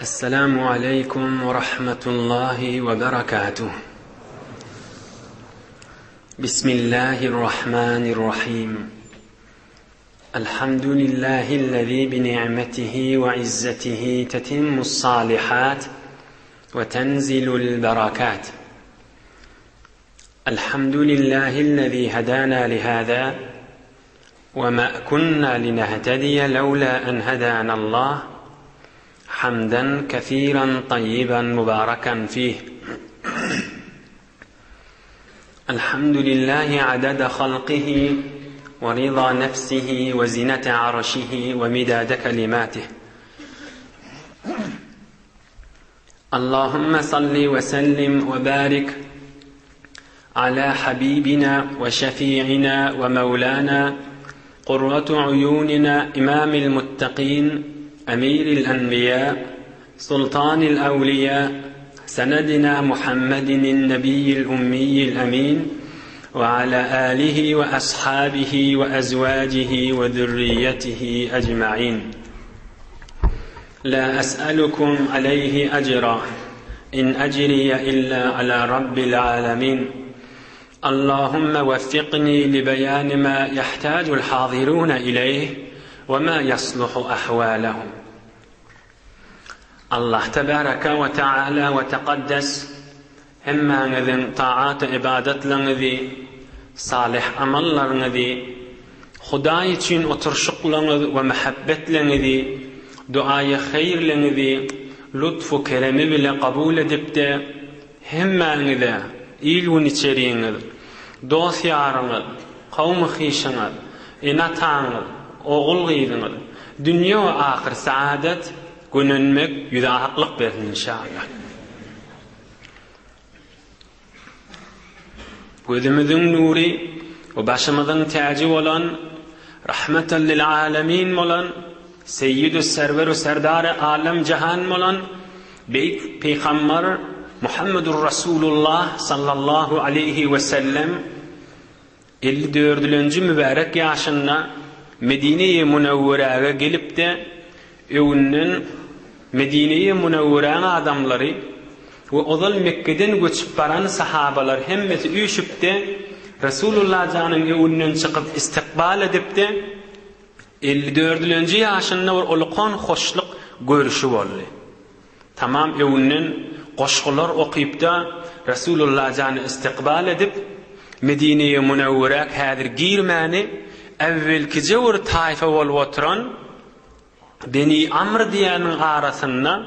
السلام عليكم ورحمة الله وبركاته. بسم الله الرحمن الرحيم. الحمد لله الذي بنعمته وعزته تتم الصالحات وتنزل البركات. الحمد لله الذي هدانا لهذا وما كنا لنهتدي لولا أن هدانا الله، حمدا كثيرا طيبا مباركا فيه. الحمد لله عدد خلقه ورضا نفسه وزنة عرشه ومداد كلماته. اللهم صل وسلم وبارك على حبيبنا وشفيعنا ومولانا قرة عيوننا إمام المتقين أمير الأنبياء سلطان الأولياء سندنا محمد النبي الأمي الأمين، وعلى آله وأصحابه وأزواجه وذريته أجمعين. لا أسألكم عليه أجرا، إن أجري إلا على رب العالمين. اللهم وفقني لبيان ما يحتاج الحاضرون إليه وما يصلح أحوالهم. الله تبارك وتعالى وتقدس هما نذن طاعات عبادت لنذي صالح أمل لنذي خداي تشين وترشق لنذي ومحبت لنذي دعاء خير لنذي لطف كرم بلا قبول دبت هما نذي إيلو نتشرين دوث يارن قوم خيشن إناتان oğul gıydınız. Dünya ve ahir saadet gününmek yüzahaklık verin inşallah. Gözümüzün nuri ve başımızın tacı olan, rahmeten lil alemin olan, seyyid-i server-i serdar-ı alem cihan olan, beyt peygamber Muhammedur Resulullah sallallahu aleyhi ve sellem 54. mübarek yaşında Medine-i Munevvere'ye gelip de onun Medine-i Munevvere'nin adamları ve oğul Mekke'den göçüp baran sahabalar hemmeti üyüşüp de Resulullah canın evundan çıkıp istikbal edip de 54. yaşında olukon hoşluk görüşü oldu. Tamam evundan koşkular okuyup da Resulullah canı istikbal edip Medine-i Munevvere'ye kadir girmeni evvelki cevur taife ol oturan Beni Amr diyenin arasında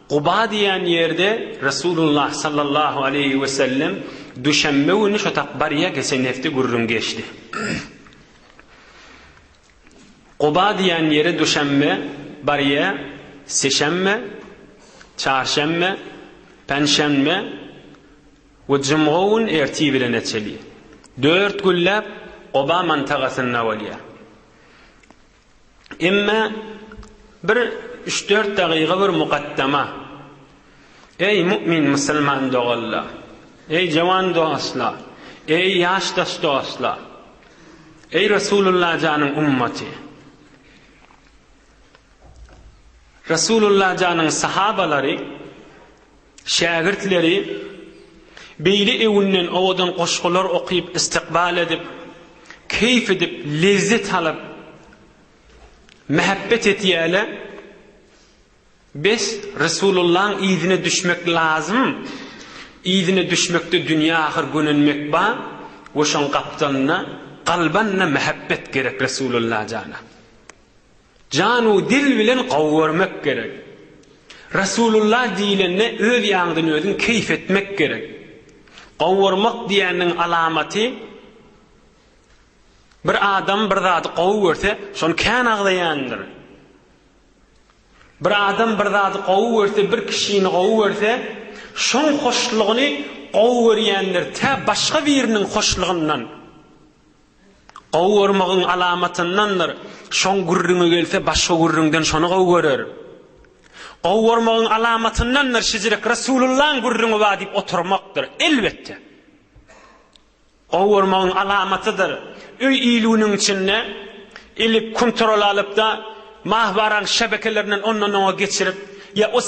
Quba diyen yerde Resulullah sallallahu aleyhi ve sellem düşenme günü şu takbariye geçen hafta gurrun geçti. Quba diyen yere düşenme, bariye, seşenme, çarşenme, penşenme ve cumğun ertibiyle neçeli. 4 güllep Quba mantıqasına valiya. İmma bir 3-4 daqiqa bir muqaddama. Ey mümin Müslüman doğullar, ey cavan dostlar, ey yaş dostlar, ey Resulullah canın ümmeti. Resulullah canın sahabaları, şagirdleri beyli evinden ovadan qoşqular okuyup istikbal edip keyif edip, lezzet alıp, mehabbet etiyele, biz Resulullah'ın idine düşmek lazım. İdine düşmekte dünya ahir gününmek ba, ve şun kaptanına, kalbanına mehabbet gerek Resulullah cana. Canu dil bilen kavurmak gerek. Resulullah dilenine öz yandan özün keyif etmek gerek. Kavurmak diyenin alameti, bir adam bir zat qovursa şon kan ağlayandır. Bir adam bir zat qovursa, bir kişini qovursa şon hoşluğunu qovuryandır ta başka birinin hoşluğundan. Qovurmağın alamatındandır. Şon gurrunu gelse başka gurrundan şonu qovurur. Qovurmağın alamatındandır şizirek Resulullah'ın gurrunu va dip oturmaktır elbette. Qovurmağın alamatıdır. Öy ilunun içinde ilip kontrol alıp da mahvaran şebekelerini ondan ona geçirip ya o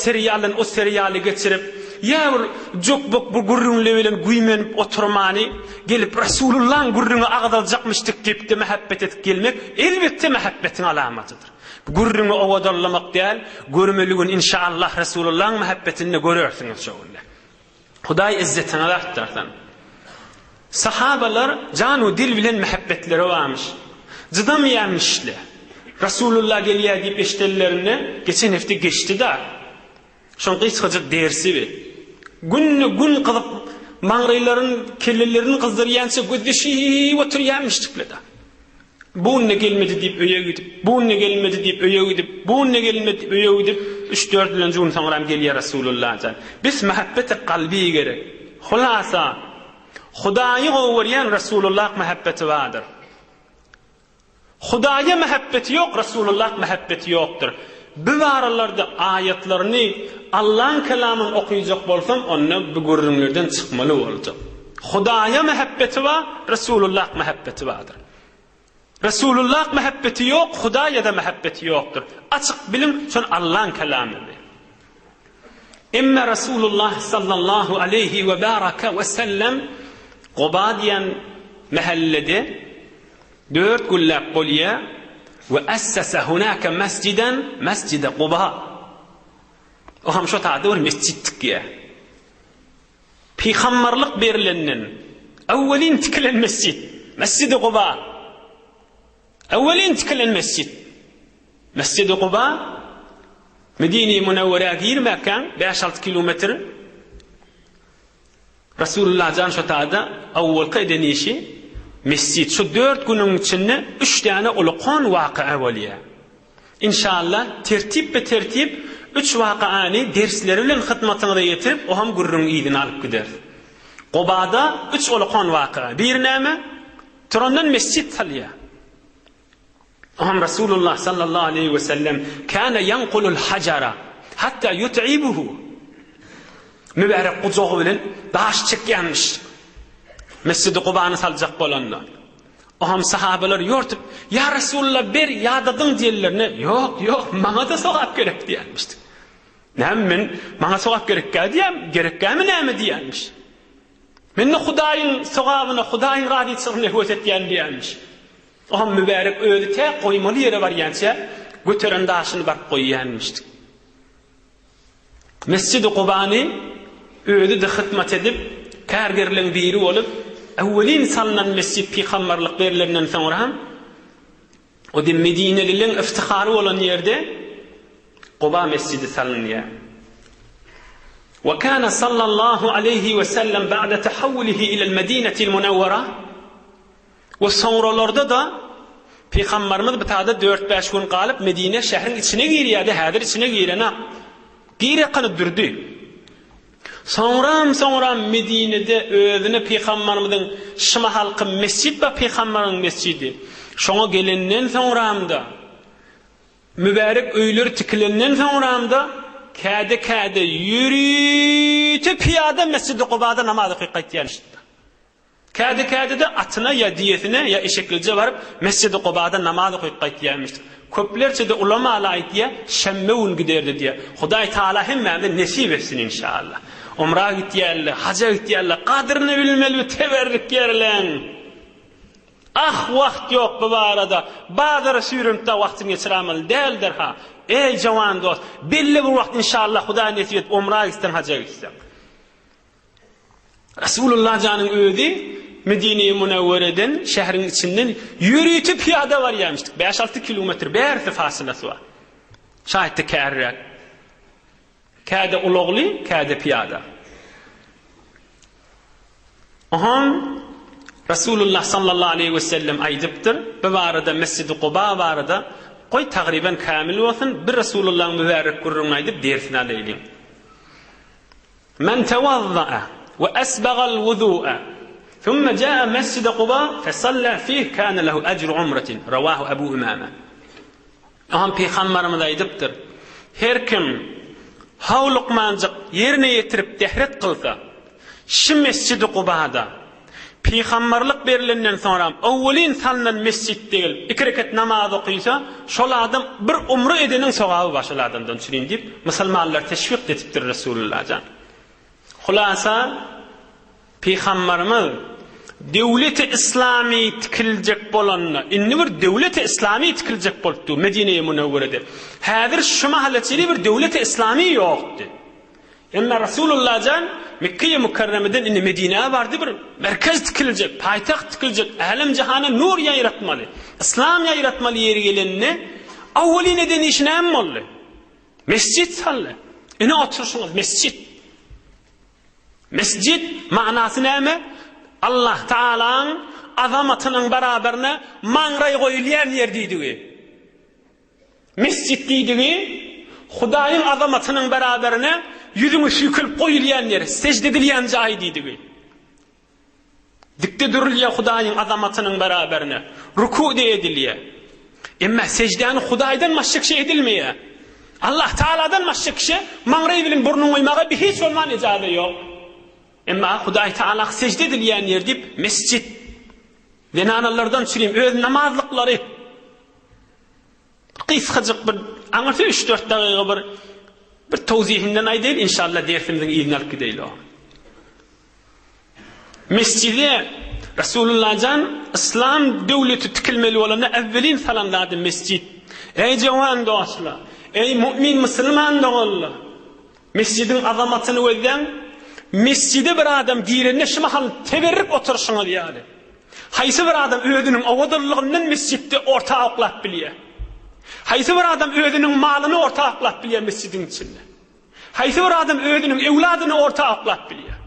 serialı geçirip ya jokbok bu gurrunle bilen güymenip oturmani gelip Resulullah'ın gurrunu ağdalacakmıştık deyip de muhabbet etip gelmek elbette muhabbetin alamatıdır. Gurrunu ovadallamak değil, görmelüğün inşallah Resulullah'ın muhabbetini görürsünüz şöyle. Huday izzetine artarsan. Sahabalar canu dil bilen muhabbetleri varmış. Cıdamayanmışlar. Resulullah geliyor deyip eştellerini geçen hafta geçti da. Şonqy çıkacak dersi bir. Gün kılıp mağrayların, kellelerini kızdırıyansa gözdeşi oturuyanmıştıklar da. Bu ne gelmedi deyip öye gidip, bu ne gelmedi deyip öye gidip, bu ne gelmedi deyip öye gidip 3-4 yıl önce sonra geliyor Resulullah'tan. Biz muhabbeti kalbi gerek. Hulasa Hudayı öwürýän Resulullah muhabbeti vardır. Hudaya muhabbeti yok, Resulullah muhabbeti yoktur. Bu varalarda ayetlerini Allah'ın kelamını okuyacak bolsam onu bu gurrunlardan çıkmalı olacak. Hudaya muhabbeti var, Resulullah muhabbeti vardır. Resulullah muhabbeti yok, Hudaya da muhabbeti yoktur. Açık bilin, son Allah'ın kelamıdır. Emme Resulullah sallallahu aleyhi ve baraka ve sellem Quba diyen mahallede 4 güllap bolya ve assasa hunaka mesciden mescide Quba. O ham şo taada bir mescittik ya. Peygamberlik berileninin evvelin tikilen mescid, Mescid-i Quba. Evvelin tikilen mescid. Mescid-i Quba Medine-i Münevvere'ye girmeken 5-6 kilometre. Resulullah can şu taada evvelki edenişi mescid. Şu 4 günün içinde 3 tane ulukon vakıa bolya. İnşallah tertip 3 vakıani dersleri bilen hizmetine de getirip o ham gurrun idini alıp gider. Qubada 3 ulukon vakıa. Bir näme? Turandan mescid salya. O ham Resulullah sallallahu aleyhi ve sellem kana yanqulul hajara hatta yut'ibuhu. Mübarek kucağı bilen daş çekýänmiş. Mescid-i Quba'nı salacak bolanlar. O ham sahabeler yortup, ya Resulullah ber yadadın diýerlerine, yok, maňa da sowap gerek diýermişdi. Nämen maňa sowap gerek diýem, gerekkämi näme diýermiş. Menne Hudaýyň sowabyna, Hudaýyň radysyny höwetdiýän diýermiş. O ham mübarek öýdi tä goýmaly ýere barýança göteren daşyny barp goýýanmışdy. Mescid-i Quba'ny öýdi de hizmet edip, kärgerliň biri bolup, evvelin salınan mescid peygamberlik berilerinden sonra o da Medinelilerin iftiharı olan yerde Quba mescidi salınıyor. Ve kana sallallahu aleyhi ve sellem ba'de tahawvulihi ila al-Medine'til Munawwara ve sonralarda da Peygamberimiz bu taada 4-5 gün kalıp Medine şehrin içine giriyordu. Hadir içine girene gire kanıp durdu. Sonra Medine'de özüne Peygamberimizin şıma halkı mescid ve Peygamberin mescidi. Şoňa gelenden soňramda mübarek öýler tikilenden soňramda käde ýürüýtip piýada Mescid-i Quba'da namaz kılýandy. Käde de atyna ya diýetine ya eşeklice barıp Mescid-i Quba'da namaz kılýandy. Köplerçe de ulamalar aýtýar, şemme giderdi diýe. Hudaý Taala hemme nesip etsin inşallah. Umra gitýärler, haja gitýärler, kadryny bilmeli, teberrik ýerlen. Wagt yok bu arada. Bazıları sürümde vaktini geçiremeli değildir ha. Ey cavan dost, belli bir vakt inşallah Huda nesip et, umra gitsen, haja gitsen. Resulullah canın öýdi, Medine-i Münevvere'den, şehrin içinden yürüyüp piyada var yemiştik. 5-6 kilometre, bersi fasilesi var. Şahitli kärrek. Käde ulugly, käde piyada. Resulullah sallallahu aleyhi ve sellem aýdypdyr. Bu barada Mescid-i Quba barada qoy taqriban kamil bolsun, bir Resulullah'ın mübarek gurrunu aýdyp dersini alayım. Men tawazza'a ve asbaga'l wudu'a thumma ja'a Mescid-i Quba fasalla fihi kana lehu ecru umratin. Rawahu Ebu Umame. Peygamberimiz aýdypdyr. Her kim hawlukmanjyk yerine ýetirip tehret kılsa, şu Mescid-i Quba'da Peygamberlik berilenden sonra awwalin salınan mescitde 2 rekat namaz okuysa, şol adam bir umre edenin sowabı başladandan çürün dip musulmanlar teşvik etipdir Resulullah'dan. Hulasa Peygamberimiz devlet-i İslami tikilecek bolanna, inni bir devlet-i İslami tikilecek bolupdy Medine-i Munawwara'da. Häzir şu mahalletçili bir devlet-i İslami ýokdy. Emma Resulullah'dan Mekke-i Mukarreme'den inni Medine'ye vardı bir merkez tikilecek, paytaht tikilecek, alem cihana nur yaratmalı, İslam yaratmalı yeri gelenine awwalin eden işine emmolle. Mescid salle. Ine oturuşunuz mescid. Mescid manası näme? Allah Taala'nın azamatynyň beraberine maňray goýulýan yer diýdigi. Mescid diýdigi Hudaýyň azamatynyň beraberine yüzüňi şükülip goýulýan yer, secde edilýän jaý diýdigi. Dikde durilýär Hudaýyň azamatynyň beraberine, ruku edilýär. Emma secdäni Hudaýdan maşşak şey edilmeýär. Allah Taala'dan maşşak şey maňray bilen burnuň goýmaga bir hiç bolman ijazat ýok. Emma Hudaý Taala secde edilýän yer dip mescid. Denanalardan çürüm öz namazlyklary. Qysgaçyk bir aňaty 3-4 dagyga bir tawzihinden aýdyl inşallah dersimizin ýygyny alyp gideýil. Mescide Resulullah'dan İslam devleti tikilmeli olana evvelin salanlardı mescid. Ey jawan dostlar, ey mümin musulman dogullar. Mescidin azamatyny gözden mescide bir adam girene şymahal teberrik oturşyňy diýýär. Haýsy bir adam özüniň awadyrlygyndan mescidde orta oklap bilýär. Haýsy bir adam özüniň malyny orta oklap bilýär mescidin içinde. Haýsy bir adam özüniň ewladyny orta oklap bilýär.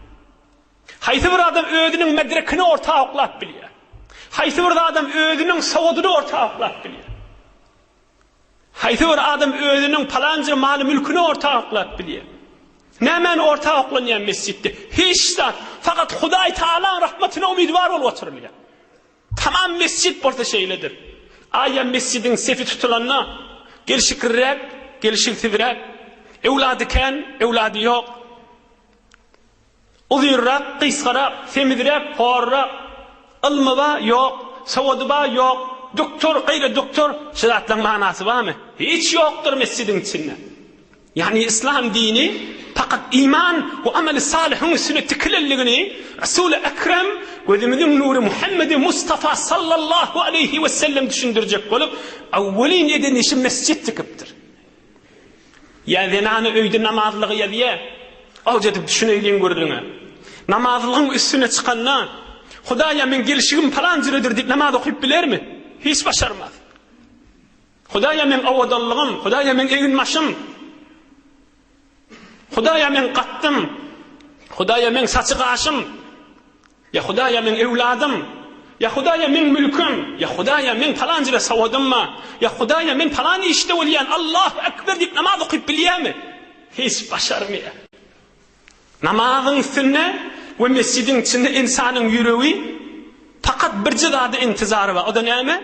Haýsy bir adam özüniň medrekini orta oklap bilýär. Haýsy bir adam özüniň sawadyny orta oklap bilýär. Haýsy bir adam özüniň palanca maly mülkini orta oklap bilýär. Nämen orta oklanýan mescidde hiç zat fakat Hudaý Taala'nın rahmetine umidvar bolup oturulýar. Tamam mescid bolsa şeýledir. Aýa mescidin sefi tutulanna gelişikirrek, gelişiktirek, ewlady ken, ewlady ýok. Uzyrrak, qysgarak, semizrek, horrak, ilmi ba ýok, sawady ba ýok, doktor, gaýra doktor, şeratlaryň manasy barmy? Hiç ýokdur mescidin içinde. Yani İslam dini fakat iman ve amel salihun üstüne tikililligini Resul-i Ekrem gözümüzün nuru Muhammed Mustafa sallallahu aleyhi ve sellem düşündürecek olup awwalin eden işi mescid tikipdir. Ya zenanı öyde namazlığı ya diye avcadıp düşüneylin gördüğüne. Namazlığın üstüne çıkanla Hudaýa men gelişigim palancırıdır deyip namaz okuyup biler mi? Hiç başarmaz. Hudaýa men awadallığım, Hudaýa men eginmaşım, Hudaýa men qattım, Hudaýa men saçy gaşym, ya Hudaýa men ewladym, ya Hudaýa men mülküm, ya Hudaýa men palancıra sawadymma, ya Hudaýa men palan işte bolýan Allahu ekber dip namaz okuyup bilýärmi? Hiç başarmıyor. Namazın üstünde ve mescidin içinde insanın yüreği fakat bir cıdada intizarı var. O da näme?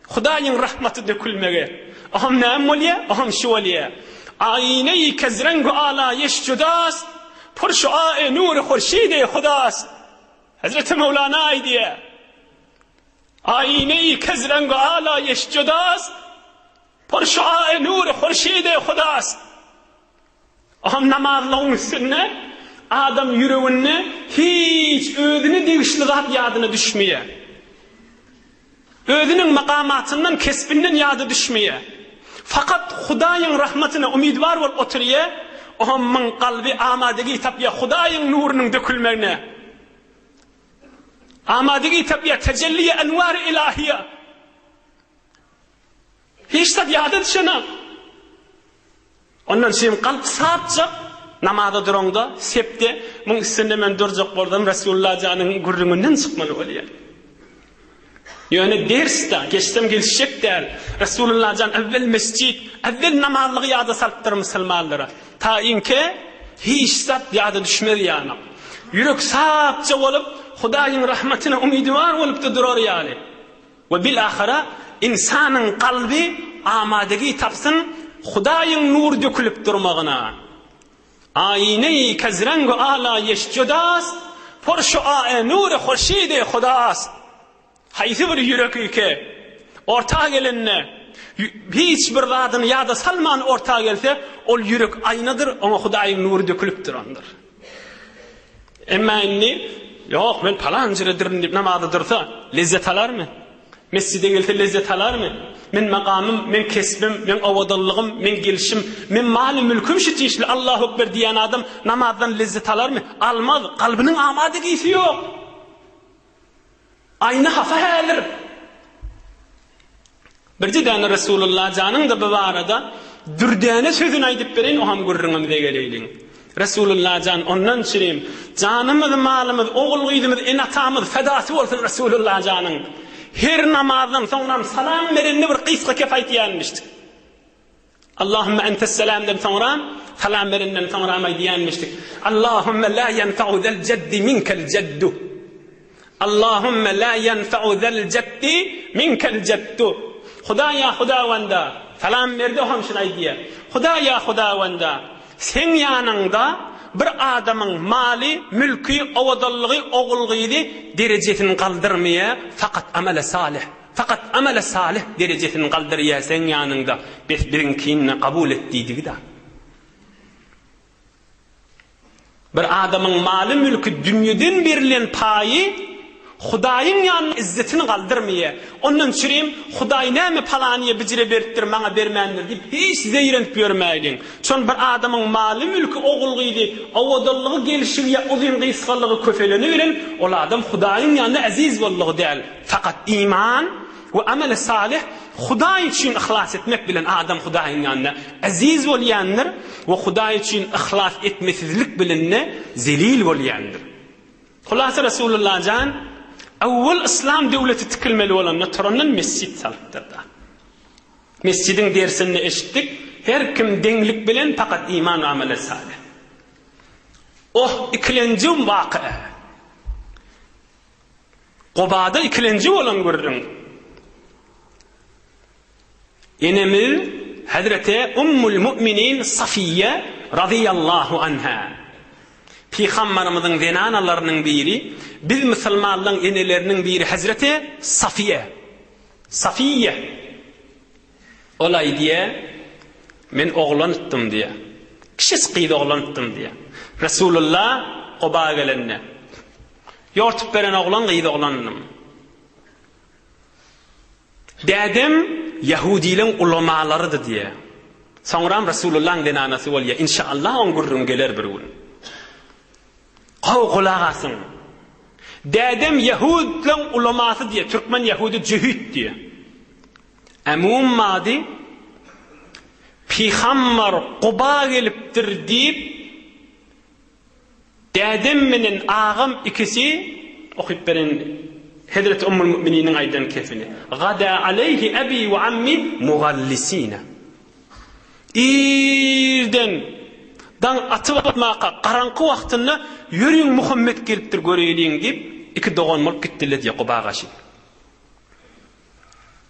Hudaýyň rahmeti dökülmege. Aham näme bolýar? Aham şu bolýar. Ayne-i kezrengu ala yeşcudas pur şu'a-i nur-i khurşid-i khudas. Hazreti Mevlana aydiye. Ayne-i kezrengu ala yeşcudas pur şu'a-i nur-i khurşid-i khudas. Aham namazlığın üstüne adam yüreğine hiç özünü degişli zat yadyna düşmeye. Özünün makamatından, kesbinden yadı düşmeye. Fakat Hudaýyň rahmetine umidvar bolup oturýar, oňyň kalbi amadegi tapýar Hudaýyň nurunyň dökülmegine. Amadegi tapýar tecelli enwar ilahiýa. Hiç zat ýady düşene. Ondan şeýle kalp sapça namaza duranda sepde muň üstünde men durjak boldum Resulullah janyň gurrüňinden çykmaly bolýar. Yani derste geçsem gelişecek der. Resulullah'dan evvel mescid, evvel namazlığı yada salptır musulmanlara. Ta inke hiç zat yada düşmedi yani. Yürek sapça olup Hudaýyň rahmetine umidvar olup da durar yani. Ve bil ahira insanın kalbi amadegi tapsın Hudaýyň nur dökülüp durmagyna. Ayne-i kezrengu ala yeşcudas پر شعاع نور خورشید خداست. haysi bir yürek ki orta gelinne hiç bir zadın ya da Salman orta gelse ol yürek aynadır ama Hudaýyň nuru dökülüp durandır. Emma inni yok men palancıdır dip namazda dursa lezzet alarmy? Mescide gelse lezzet alarmy? Men makamım, men kesbim, men awadalyğım, men gelişim, men maly mülküm şitişli Allahu ekber diýen adam namazdan lezzet alarmy? Almaz. Kalbinin amadeligisi ýok. Ayna hafa halir. Bir däne Resulullah janyň da bu barada dürdäne sözüni aýdyp bereň o ham görrüňizde gelýin. Resulullah can ondan çirim canymyz, malymyz, oğulgyýdymyz, enatamyz fedasy bolsun Resulullah janyň. Her namazdan soňra salam berenni bir kysga kefaýet ýanmışdy. Allahumma entes salam dem soňra salam berenden soňra ma diýanmışdy. Allahumma la yanfa'u zal jaddi minkel jaddu. Allahumma la yanfa'u zal jaddi minkel jaddu. Hudaýa Hudawanda salam berdi hem şunu aýdýa. Hudaýa Hudawanda sen ýanyňda bir adamyň mali, mülki, awadalygy, oğulgydy derejesini galdyrmaya fakat amele salih. Fakat amele salih derejesini galdyrýa sen ýanyňda biz biriňkini kabul etdiýdigi da. Bir adamyň mali, mülki, dünýeden berilen paýy Hudaýyň ýanyň izzetini galdyrmaya. Ondan çürem Hudaý näme palanyňa bijire beripdir, maňa bermändir diýip hiç zeýrenip görmäýin. Şol bir adamyň maly, mülki, oğulgydy, awadalygy, gelişigi, uzun gysgalygy köfeleni bilen ol adam Hudaýyň ýanyna aziz bollygy däl. Fakat iman we amel salih Hudaý üçin ihlas etmek bilen adam Hudaýyň ýanyna aziz bolýandyr we Hudaý üçin ihlas etmesizlik bilen zelil bolýandyr. Hulasa Resulullah can awwal İslam döwleti tikilmeli bolanna turandan mescid salypdyrdy. Mescidin dersini eşitdik. Her kim deňlik bilen fakat iman we amel salih. Oh ikilenji waqia. Qobada ikilenji bolan görürüň. Enemiz Hazreti Ummul Mu'minin Safiye radıyallahu anha. Peygamberimizin zenanalarının biri, biz Müslümanların enelerinin biri Hazreti Safiye. Safiye. Olay diye, men oğlan ettim diye. Kişi sıkıydı oğlan ettim diye. Resulullah Quba gelenne. Yortup veren oğlan kıydı oğlanım. Dedim Yahudilerin ulamalarıdı diye. Sonra Resulullah'ın zenanası ol ya. İnşallah on gurrun gelir bir gün. Kulağasın. Dedem Yahud'lan ulaması diye, Türkmen Yahudi cühüt diye. Emum madi, Peygamber Quba geliptir deyip, dedemmenin ağam ikisi, okuyup verin, Hazreti Ummul Mu'mininin aydan kefini. Gada aleyhi abi ve ammi mughallisine. İrden, dan atıp atmaqa qaranqı wagtynda yürüň Muhammed gelipdir göreliň dip iki dogan bolup gitdiler diye Qubaga şi.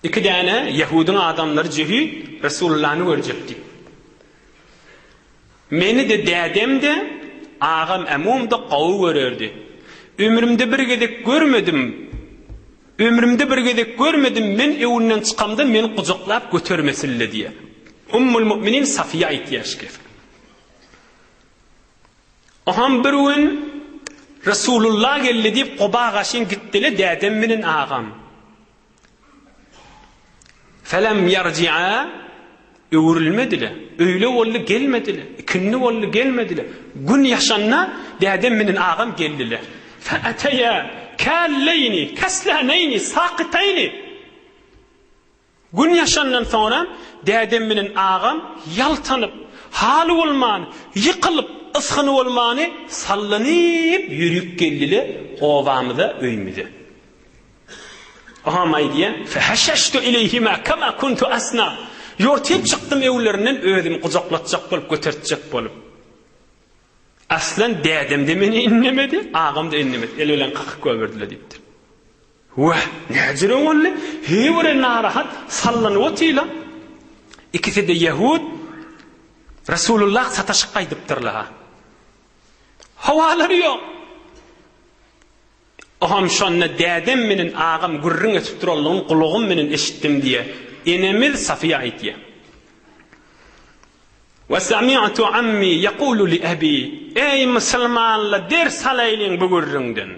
İki däne Yahudyň adamlary jehi Resulullah'ny görjekdi. Meni de dädem de ağam emum da qawy görerdi. Ömrümde bir gedek görmedim. Men ewünden çykamda meni kucaklap götermesinle diye. Ummul Mu'minin Safiye aýtýar. Oham bir gün Resulullah geldi deyip Qubaga şin gitdiler dädem menen ağam. Felem yarji'a öwrilmediler. Öýle boldy gelmediler. Ikinni boldy gelmediler. Gün ýaşanna dädem menen ağam geldiler. Fa ataya kallayni kaslanayni saqitayni. Gün ýaşandan sonra dädem menen ağam ýaltanyp, haly bolman, ýykylyp ısxını olmanı sallanıp yürüyüp geldiler ovamıda öymüdü. Aha diye fehaşştu ileyhima kama kuntu asna. Yortayıp çıktım evlerinden ödüm kucaklatacak bolup götertecek bolup. Aslan dädem de meni inlemedi, ağam da inlemedi. El bilen kakık göberdiler deyipdir. Vah, näjere bolle? Hewre narahat sallanıp otýla. İkisi de Yahud Resulullah sataşyk aýdypdyrlar. Havalary yok. Oham şonna dädem menen agam gurrun etip durallygyny kulugum menen eşitdim diye. Enemiz Safiye aýtdy. Ve sami'tu ammi yaqulu li abi, ey musulmanlar ders alaýlyň bu gurrundan.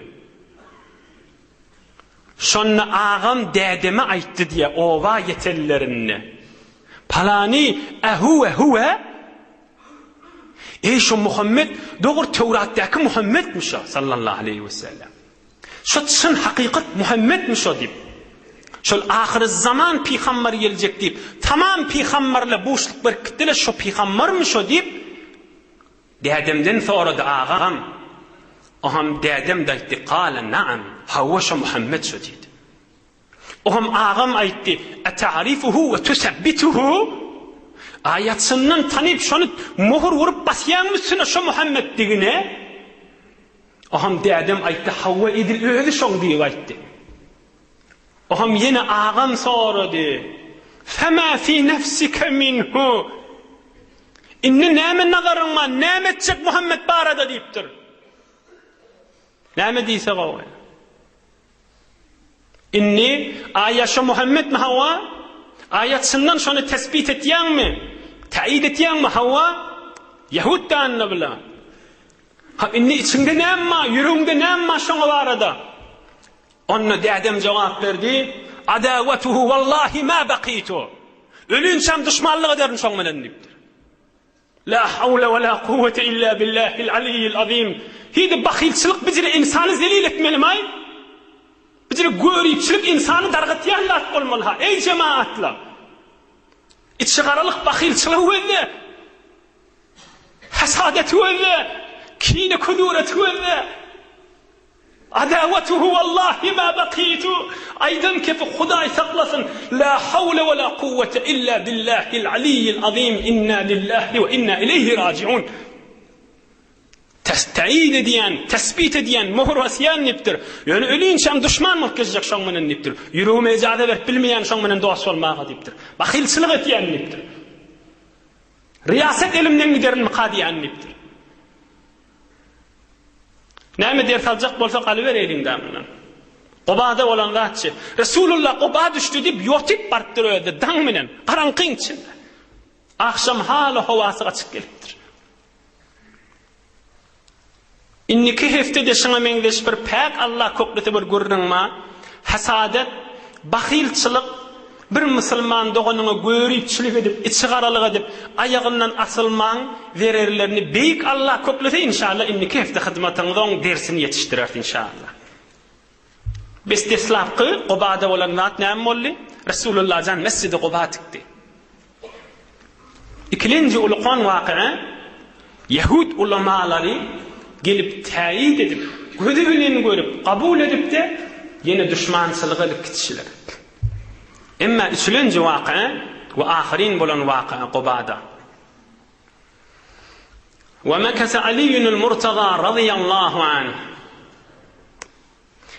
Şonna agam dädeme aýtdy diye owa yetellerini. Palani huwa ey şu Muhammed doğru Tevrat'taki Muhammedmiş o sallallahu aleyhi ve sellem. Şu çyn hakikat Muhammedmiş o dip. Şol ahir zaman peygamber gelecek dip. Tamam peygamberle boşluk berkitdiler şu peygambermiş o dip. Dädemden sonra da agam. Oham dädem de aýtdy, "Qala na'am, hawa şu Muhammed şu" diýdi. Oham agam aýtdy, "Ata'rifuhu ve tusabbituhu?" Ayatsından tanıyıp şonu muhur vurup basyanmışsın şu Muhammed digine. Oham dädem aýtdy, "Hawa edil öýdi şoň" diýip aýtdy. Oham yine agam sorady, "Fema fi nefsike minhu?" Inni näme nazaryňa, näme etjek Muhammed barada diýipdir. Näme diýse gowy? Inni aýaşa Muhammed mi Hawa? Ayatsından şonu tespit etýänmi? Taýid etýänmi Hawa? Yahuddan nabla. Ha inni içinde näme, ýüregiňde näme şoňa barada? Onna dädem jogap berdi, "Adawatuhu wallahi ma baqitu." Ölünçem düşmanlyk ederim şoň menen diýipdir. La hawla we la kuvvete illa billahil aliyyil azim. Hidi bahilçilik bizleri insanı zelil etmeli. Bizleri görüpçilik insanı dargatýanlar bolmaly. Ey cemaatlar. İçgaralyk bahilçilik welde. Hasadet welde. Kine kuduret welde. Adawatuhu wallahi ma baqitu. Aydan kef Hudaý saklasın. La hawle we la kuvvete illa billahil aliyyil azim. Inna lillahi ve inna ileyhi raciun. Testayid ediyen, tespit ediyen, muhur vasyan niptir. Yani ölünçem düşman mı gezecek şoň menen niptir. Ýüregime ejade berip bilmeýän şoň menen dost bolmagy dipdir. Bahilçilik etýän niptir. Riyaset elimden giderin qadiýan niptir. Näme ders aljak bolsa qalyber eliňden bilen. Qobada bolan zatçy. Resulullah Qoba düşdi dip ýotip barpdyr öýde daň menen, garankyň içinde. Akşam haly hawasyga çykyp gelipdir. İnniki heftede şuna meňdeş bir pak Allah kökleti bir gurrunma, hasadet, bahilçilik, bir musulman doganyňy görüpçilik edip, içgaralyk edip, ayagyndan asylmaň wererlerini beýik Allah kökleti inşallah inniki hefte hyzmatyňyň dersini ýetişdirer inşallah. Bestislapky Qobada bolan zat näme boldy? Resulullah jan Mescid-i Quba tikdi. İkilinci ulqan waqia Yahud ulemalary gelip taýid edip, gözübilen görüp, kabul edip de yine düşmançylyga ilip gitişler. Emma üçüncü waqia we ahirin bolan waqia Qobada. Ve mekasa Aliyyun al-Murtada radiyallahu anh.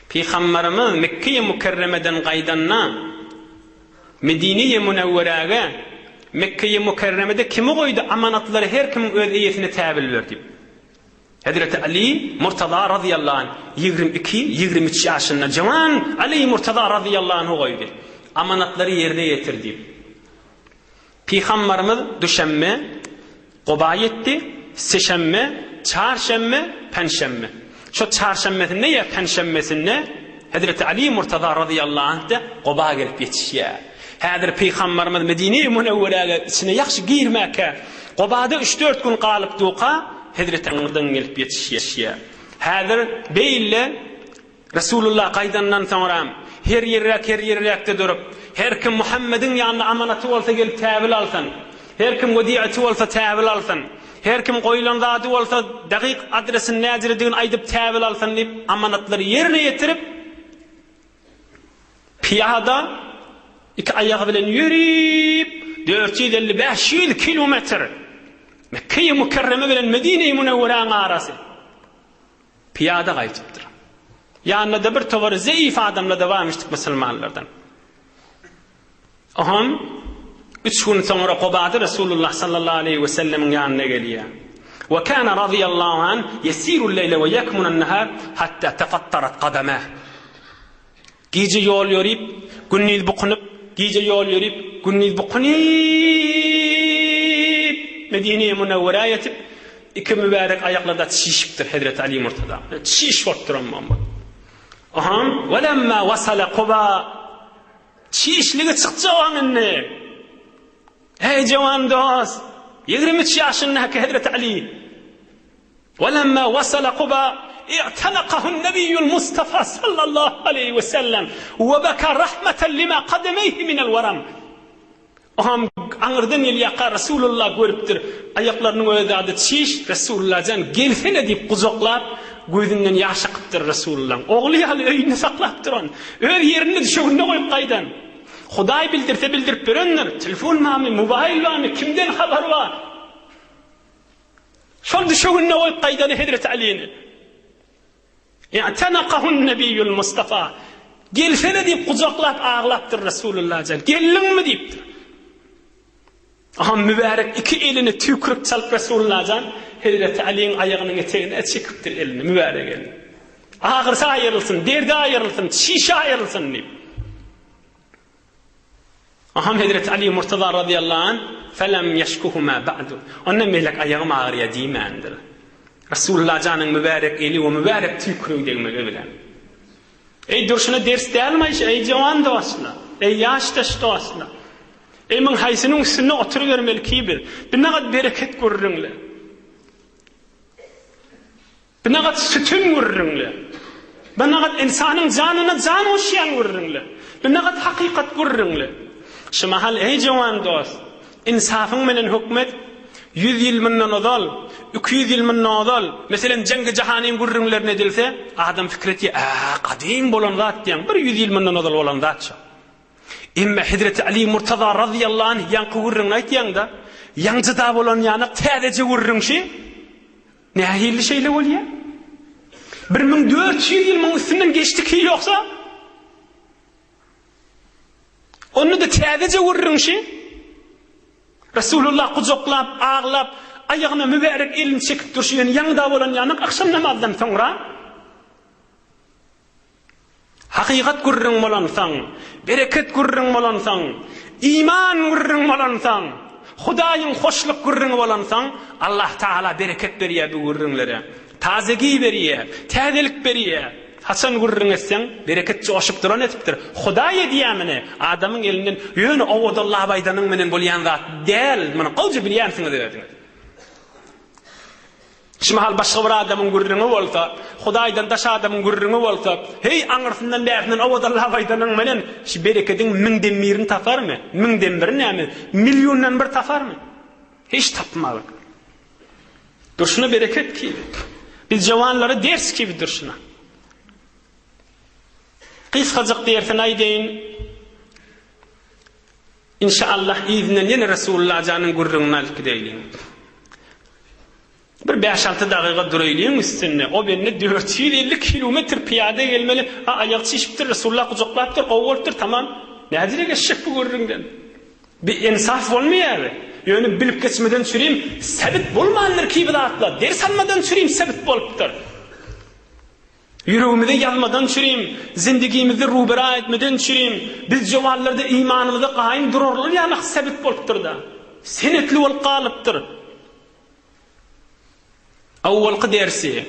Peygamberimiz Mekke-i Mukerreme'den gaýdanna Medine-i Munawwaraga, Mekke-i Mukerreme'de kimi goýdy amanatlary her kim öz eýesine täbil berdi. Hazreti Ali Murtada radıyallahu anh 22-23 yaşında jawan Ali Murtada radıyallahu anh goýdy. Amanatları yerine getirdi. Peygamberimiz düşemme Qoba etdi, seşemme, çarşemme, penşemme. Şu çarşemmesinde ya penşemmesinde Hazreti Ali Murtada radıyallahu anh de Qoba gelip yetişýär. Häzir Peygamberimiz Medine-i Munawwaraga içine ýaxşy girmäke Qobada 3-4 gün galyp duqa Hazreti Ali'den gelip yetişýär. Häzir beýle Resulullah gaýdandan soňra her ýerlekde durup, her kim Muhammedin ýanyna amanaty bolsa gelip täbil alsın. Her kim wediýaty bolsa täbil alsın. Her kim goýulan zady bolsa dagyk adresini näzirdigini aýdyp täbil alsın diýip amanatlary ýerine ýetirip piyada iki ayağı bilen ýürip 455 kilometr Mekke-i Mukerreme bilen Medine-i Munawwara arasy piyada gaýtypdyr. Ýanyna da bir tovar zeýif adamlar dawam etdik musulmanlardan. Aham 3 gün soňra Qobada Resulullah sallallahu aleyhi ve sellem'in ýanyna gelýär. وكان رضي الله عنه يسير الليل ويكمن النهار حتى تفطرت قدماه. Gece yol yürüyüp, gündüz bukunup, gece yol yürüyüp, gündüz bukunup, Medine-i Münevvere'ye yetip, iki mübarek ayaklarda çişiptir Hazreti Ali Murtada. Çiş vardır amma. Aham, وَلَمَّا وَصَلَ قُبَا çişliği çıkacak o anını. Hey cevan dost, 23 yaşında Hazreti Ali. وَلَمَّا وَصَلَ قُبَا اعتنقه النبي المصطفى صلى الله عليه وسلم وبكى رحمة لما قدميه من الورم. Aham anırdan yaka Resulullah görüptür. Ayaklarının ödədi çiş Resulullah can gelsene deyip kucaklap gözünden yaş akıptır Resulullah. Oğlu yalı öyünü saklaptır onu. Öyle yerini düşüğünde koyup kaydan. Huday bildirse bildirip verenler. Telefon mami, mobil mami, kimden haber var? Şol düşüğünde koyup kaydan Hazreti Ali'ni. İ'tenakahu'n nebiyyül Mustafa. Gelsene deyip kucaklap ağlaptır Resulullah can. Gelin mi deyiptir. Aham mübarek iki elini tükürük çalıp Resulullah can Hazreti Ali'nin ayağının eteğine çekiptir elini, mübarek elini. Ağırsa ayrılsın, derdi ayrılsın, şişe ayrılsın deyip. Aham Hazreti Ali Murtada radıyallahu anh felem yeşkuhuma ba'du. Ondan melek ayağım ağrıya deymendir. Resulullah canın mübarek eli ve mübarek tükürüğü demek bilen. Ey durşuna ders değilmiş, ey cevan dostlar, ey yaştaş dostlar. Ey min haysının üstüne oturuvermeli kibir. Bir ne kadar bereket görürünler. Bir ne kadar sütün görürünler. Bir ne kadar insanın canına can hoşyan görürünler. Bir ne kadar hakikat görürünler. Şu mahal ey cevan dost, insafın menen hükmet 100 yıl minden odal, 200 yıl minden odal. Mesela cengi cahanim görürünler ne dilse, adam fikreti, kadim bolan zat diyen, bir 100 yıl minden odal olan zatça. İmme Hazreti Ali Murtada radıyallahu anh yankı vurrun aytiyanda yancıda bolan yanık tədece vurrun şey ne hayırlı şeyle ol ya 1400 yıl üstünden geçti ki yoksa onu da tədece vurrun şey Resulullah kucaklap ağlap ayağına mübarek elini çekip durşuyen yancıda bolan yanık akşam namazdan sonra hakikat gurrun bolansan, bereket gurrun bolansan, iman gurrun bolansan, Hudaýyň hoşluk gurrun bolansan, Allah Taala bereket berýär bu gurrunlara. Tazegi berýär, täzelik berýär. Hasan gurrun etsen, bereket joşup duran etipdir. Hudaý diýämini, adamyň elinden ýöne owdallah baýdanyň menen bolýan zat däl, muny gowjy bilýärsiňiz diýär. Şimdi hal başka bir adamın gurrunu olsa, Hudaýdan daşa adamın gurrunu olsa, hey aňyrsyndan bärinden owdallah baýdanyň menen şu bereketiň 1000den birini taparmy? 1000den biri näme? Milyondan bir taparmy? Hiç tapmadyk. Durşuna bereket ki. Biz jawanlara ders gibi durşuna. Kysgaçyk dersen aýdyn. İnşallah izinden ýene Resulullah janyň gurrunyny alyp gideýin. Bir 5-6 daqiqa duraylyň üstünde. O benne 450 kilometr piyada gelmeli. Ayak çişipdir, Resulullah kucaklapdyr, owuldyr, tamam. Nädire geçşek bu gurrundan? Bir insaf bolmaýar. Ýöne bilip geçmeden süreyim, sebit bolmandyr ki bu zatla. Ders almadan süreyim, sebit bolupdyr. Yüreğimizde yanmadan süreyim, zindagimizde rubara etmeden süreyim. Biz jawanlarda imanymyzda gaýyn durarlar ýa-ni sebit bolupdyr da. Senetli bol galypdyr. Awwalky dersi.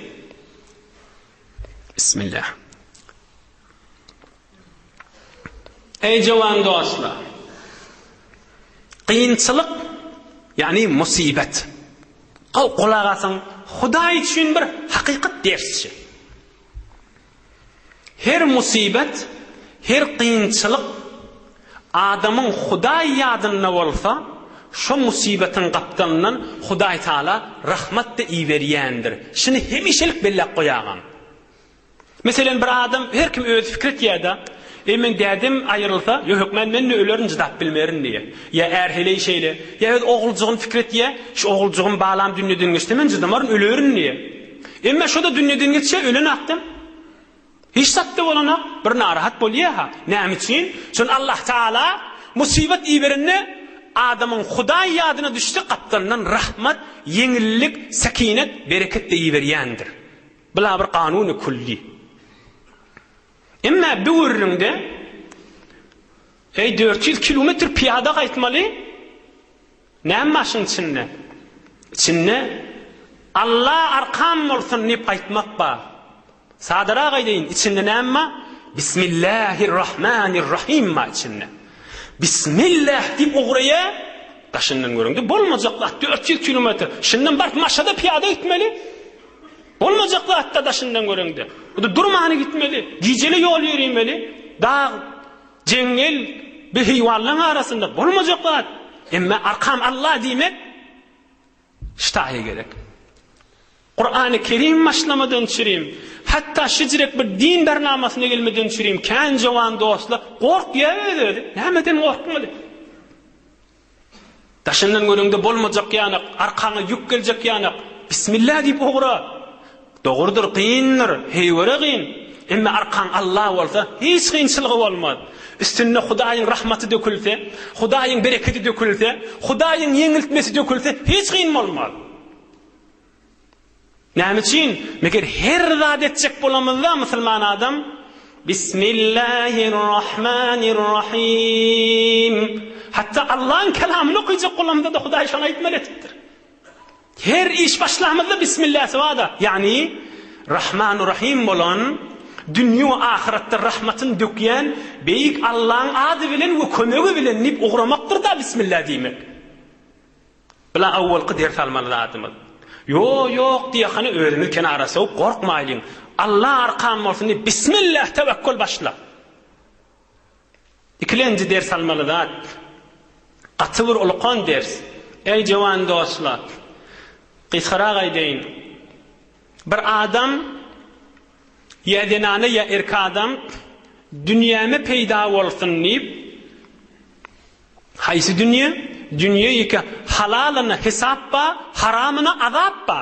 Bismillah. Ey jawan dostlar. Qiyinçylyk, yani musibet. Kulak asın, Hudaý üçin bir hakikat dersi. Her musibet, her qiyinçylyk adamın Hudaý ýadyna bolsa, şu musibetin kaptanından Hudaý Taala rahmat da iýerýändir. Şunu hemişelik bellek goýagan. Mesela bir adam her kim öz fikret ýa-da, men dädim aýrylsa, ýok men ölerin jydap bilmerin diýe. Ya erhele şeýle, ya oguljugyň fikret ýa, şu oguljugyň balam dünýeden geçdi, men jydamaryň ölerin diýe. Emme şoda dünýeden geçse ölen akdym. Hiç satdy bolana bir narahat bolýar ha. Näme üçin? Şol Allah Taala musibet iýerinde adamın Hudaý ýadyna düşse gatdandan rahmat, yeňillik, sakinet, bereket diýberýändir. Bula bir kanuny kulli. Emma bu wurrunde 400 kilometr piyada gaýtmaly. Näme maşyň içinde? İçinde Allah arkam bolsun diýip gaýtmak bar. Sadara gaýdyň içinde näme? Bismillahirrahmanirrahim ma içinde. Bismillah diýip oguraya taşyndan görüňdi. Bolmajaklar 400 kilometr. Şundan bark maşada piyada gitmeli. Bolmajaklar hatta taşyndan görüňdi. Bu da durmany gitmeli. Gijeli ýol ýürümeli. Dağ, jengel bir hyýwanlaryň arasynda bolmajaklar. Emma arkam Allah diýmek ştaýy gerek. Kur'an-ı Kerim başlamadan çüreyim. Hatta şicirek bir din bernamasına gelmeden çüreyim. Kan jowan dostlar kork ýa-da. Nämeden korkmaly? Taşyndan görüňde bolmajak ýanyk, arkaňa ýük geljek ýanyk. Bismillah diýip ogura. Dogurdur, qiyindir, heýwere qiyin. Emma arkan Allah bolsa hiç qiyinçylygy bolmaz. Üstünde Hudaýyň rahmaty dökülse, Hudaýyň bereketi dökülse, Hudaýyň yeňiltmesi dökülse hiç qiyin bolmaz. Näme üçin? Meger her zat etjek bolamyzda musulman adam Bismillahirrahmanirrahim. Hatta Allah'ın kelamını okuyacak bolamyzda da Hudaý şonu aýtmaly etipdir. Her iş başlamyzda Bismillah sawada. Yani Rahmanurrahim bolan dünýä ahiretde rahmatyny dökýän beýik Allah'ın ady bilen we kömegi bilen nip ogramakdyr da Bismillah diýmek. Bila awwalky ders almaly zatymyz. Yok diýäni öýrenip kenara soňup gorkmaýlyň. Allah arkam bolsun diýip Bismillah tevekkül başla. İkilenji ders almaly zat. Gatyr ulkan ders. Ey jowan dostlar. Qysara gaýdyň. Bir adam ya denane ya erk adam dünyäme peýda bolsun diýip haýsy dünýä? Dünýä ýa halalyna hesap ba, haramyna azap ba.